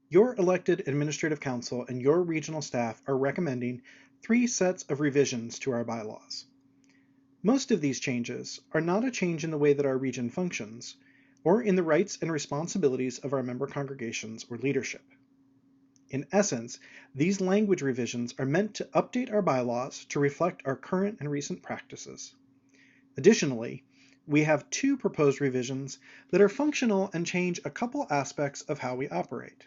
Your elected administrative council and your regional staff are recommending 3 sets of revisions to our bylaws. Most of these changes are not a change in the way that our region functions, or in the rights and responsibilities of our member congregations or leadership. In essence, these language revisions are meant to update our bylaws to reflect our current and recent practices. Additionally, we have 2 proposed revisions that are functional and change a couple aspects of how we operate.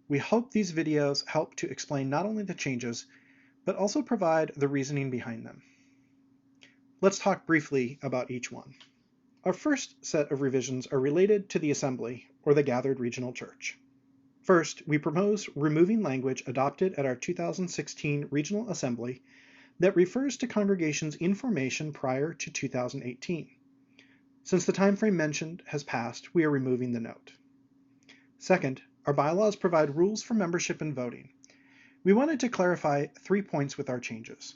We hope these videos help to explain not only the changes, but also provide the reasoning behind them. Let's talk briefly about each one. Our first set of revisions are related to the assembly, or the gathered regional church. First, we propose removing language adopted at our 2016 Regional Assembly that refers to congregations in formation prior to 2018. Since the time frame mentioned has passed, we are removing the note. Second, our bylaws provide rules for membership and voting. We wanted to clarify 3 points with our changes.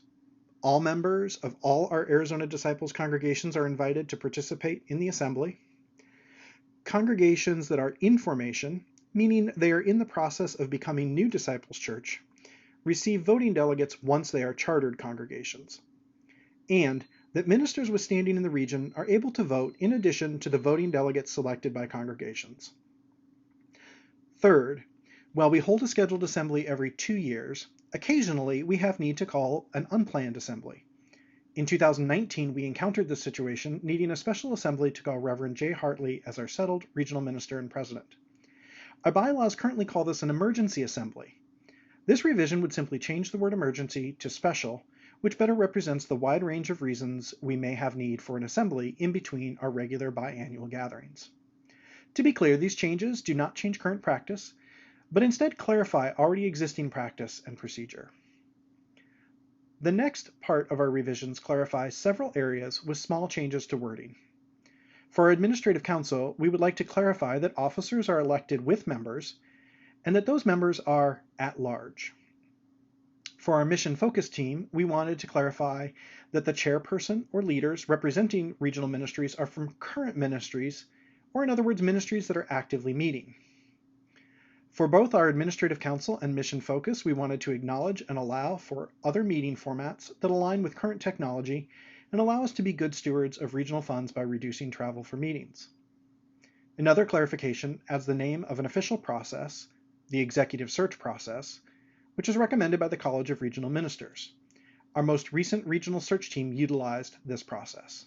All members of all our Arizona Disciples congregations are invited to participate in the assembly. Congregations that are in formation, meaning they are in the process of becoming New Disciples Church, receive voting delegates once they are chartered congregations. And that ministers with standing in the region are able to vote in addition to the voting delegates selected by congregations. Third, while we hold a scheduled assembly every 2 years, occasionally we have need to call an unplanned assembly. In 2019, we encountered this situation, needing a special assembly to call Reverend Jay Hartley as our settled regional minister and president. Our bylaws currently call this an emergency assembly. This revision would simply change the word emergency to special, which better represents the wide range of reasons we may have need for an assembly in between our regular biannual gatherings. To be clear, these changes do not change current practice, but instead clarify already existing practice and procedure. The next part of our revisions clarifies several areas with small changes to wording. For our Administrative Council, we would like to clarify that officers are elected with members and that those members are at large. For our Mission Focus team, we wanted to clarify that the chairperson or leaders representing regional ministries are from current ministries, or in other words, ministries that are actively meeting. For both our Administrative Council and Mission Focus, we wanted to acknowledge and allow for other meeting formats that align with current technology and allow us to be good stewards of regional funds by reducing travel for meetings. Another clarification adds the name of an official process, the Executive Search Process, which is recommended by the College of Regional Ministers. Our most recent regional search team utilized this process.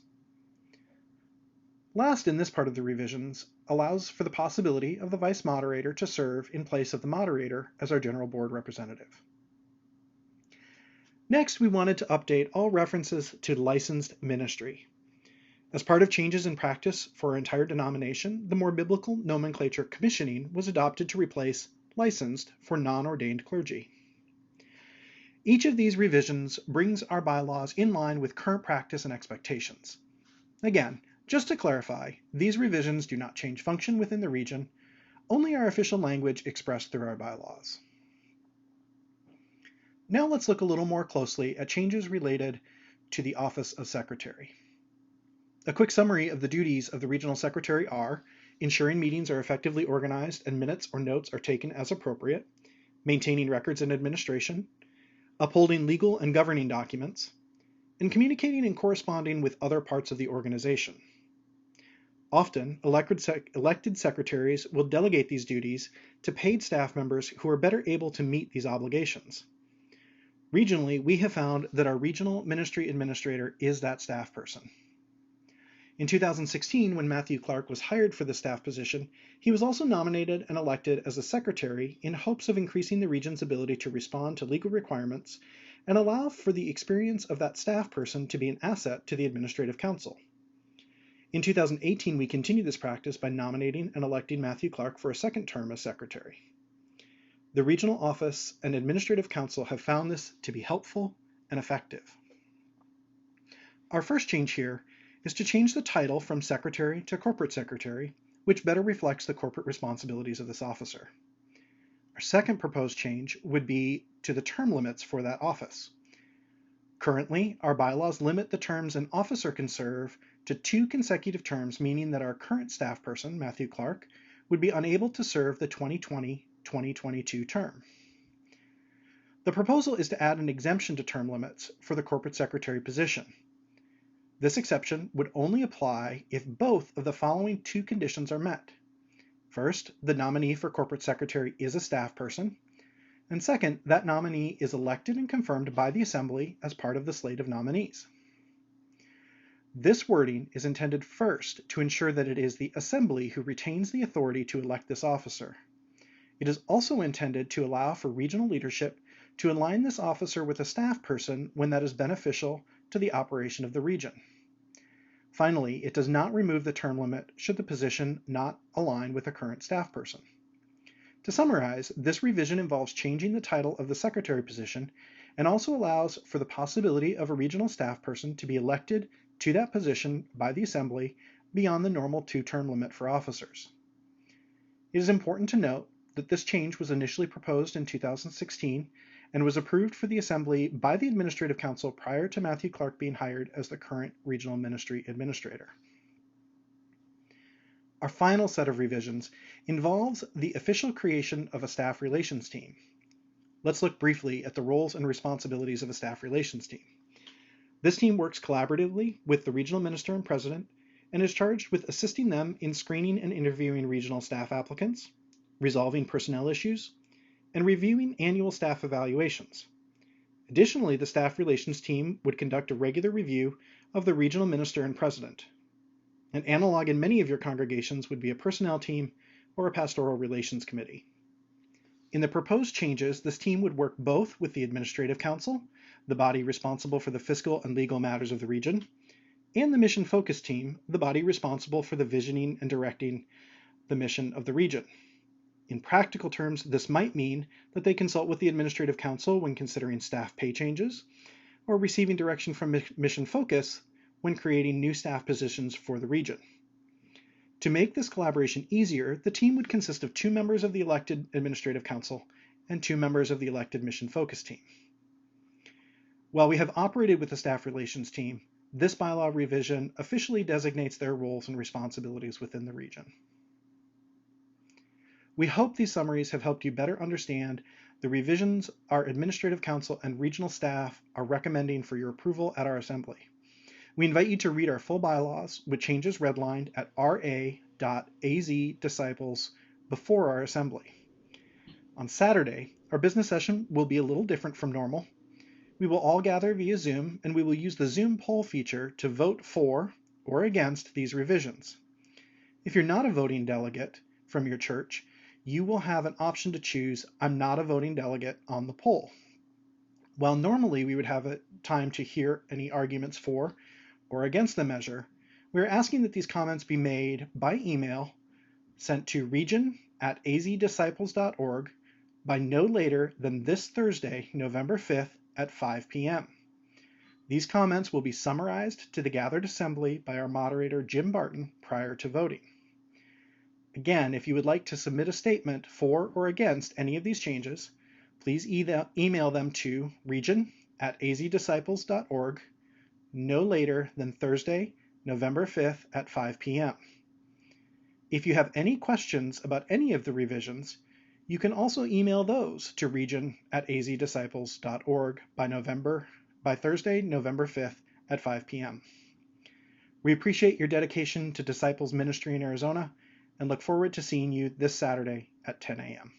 Last in this part of the revisions allows for the possibility of the vice moderator to serve in place of the moderator as our general board representative. Next, we wanted to update all references to licensed ministry. As part of changes in practice for our entire denomination, the more biblical nomenclature commissioning was adopted to replace licensed for non-ordained clergy. Each of these revisions brings our bylaws in line with current practice and expectations. Again, just to clarify, these revisions do not change function within the region, only our official language expressed through our bylaws. Now let's look a little more closely at changes related to the Office of Secretary. A quick summary of the duties of the Regional Secretary are ensuring meetings are effectively organized and minutes or notes are taken as appropriate, maintaining records and administration, upholding legal and governing documents, and communicating and corresponding with other parts of the organization. Often, elected secretaries will delegate these duties to paid staff members who are better able to meet these obligations. Regionally, we have found that our regional ministry administrator is that staff person. In 2016, when Matthew Clark was hired for the staff position, he was also nominated and elected as a secretary in hopes of increasing the region's ability to respond to legal requirements and allow for the experience of that staff person to be an asset to the Administrative Council. In 2018, we continued this practice by nominating and electing Matthew Clark for a second term as secretary. The Regional Office and Administrative Council have found this to be helpful and effective. Our first change here is to change the title from secretary to corporate secretary, which better reflects the corporate responsibilities of this officer. Our second proposed change would be to the term limits for that office. Currently, our bylaws limit the terms an officer can serve to 2 consecutive terms, meaning that our current staff person, Matthew Clark, would be unable to serve the 2020-2022 term. The proposal is to add an exemption to term limits for the corporate secretary position. This exception would only apply if both of the following two conditions are met. First, the nominee for corporate secretary is a staff person, and second, that nominee is elected and confirmed by the Assembly as part of the slate of nominees. This wording is intended first to ensure that it is the Assembly who retains the authority to elect this officer. It is also intended to allow for regional leadership to align this officer with a staff person when that is beneficial to the operation of the region. Finally, it does not remove the term limit should the position not align with a current staff person. To summarize, this revision involves changing the title of the secretary position and also allows for the possibility of a regional staff person to be elected to that position by the Assembly beyond the normal two-term limit for officers. It is important to note that this change was initially proposed in 2016 and was approved for the Assembly by the Administrative Council prior to Matthew Clark being hired as the current Regional Ministry Administrator. Our final set of revisions involves the official creation of a staff relations team. Let's look briefly at the roles and responsibilities of a staff relations team. This team works collaboratively with the regional minister and president and is charged with assisting them in screening and interviewing regional staff applicants, resolving personnel issues, and reviewing annual staff evaluations. Additionally, the staff relations team would conduct a regular review of the regional minister and president. An analog in many of your congregations would be a personnel team or a pastoral relations committee. In the proposed changes, this team would work both with the Administrative Council, the body responsible for the fiscal and legal matters of the region, and the Mission Focus team, the body responsible for the visioning and directing the mission of the region. In practical terms, this might mean that they consult with the Administrative Council when considering staff pay changes, or receiving direction from Mission Focus when creating new staff positions for the region. To make this collaboration easier, the team would consist of 2 members of the elected Administrative Council and 2 members of the elected Mission Focus team. While we have operated with the staff relations team, this bylaw revision officially designates their roles and responsibilities within the region. We hope these summaries have helped you better understand the revisions our Administrative Council and regional staff are recommending for your approval at our Assembly. We invite you to read our full bylaws with changes redlined at ra.az/disciples before our Assembly. On Saturday, our business session will be a little different from normal. We will all gather via Zoom, and we will use the Zoom poll feature to vote for or against these revisions. If you're not a voting delegate from your church, you will have an option to choose "I'm not a voting delegate" on the poll. While normally we would have a time to hear any arguments for or against the measure, we are asking that these comments be made by email sent to region@azdisciples.org by no later than this Thursday, November 5th at 5 p.m. These comments will be summarized to the gathered assembly by our moderator, Jim Barton, prior to voting. Again, if you would like to submit a statement for or against any of these changes, please email them to region@azdisciples.org no later than Thursday, November 5th at 5 p.m. If you have any questions about any of the revisions, you can also email those to region@azdisciples.org by Thursday, November 5th at 5 p.m. We appreciate your dedication to Disciples Ministry in Arizona and look forward to seeing you this Saturday at 10 a.m.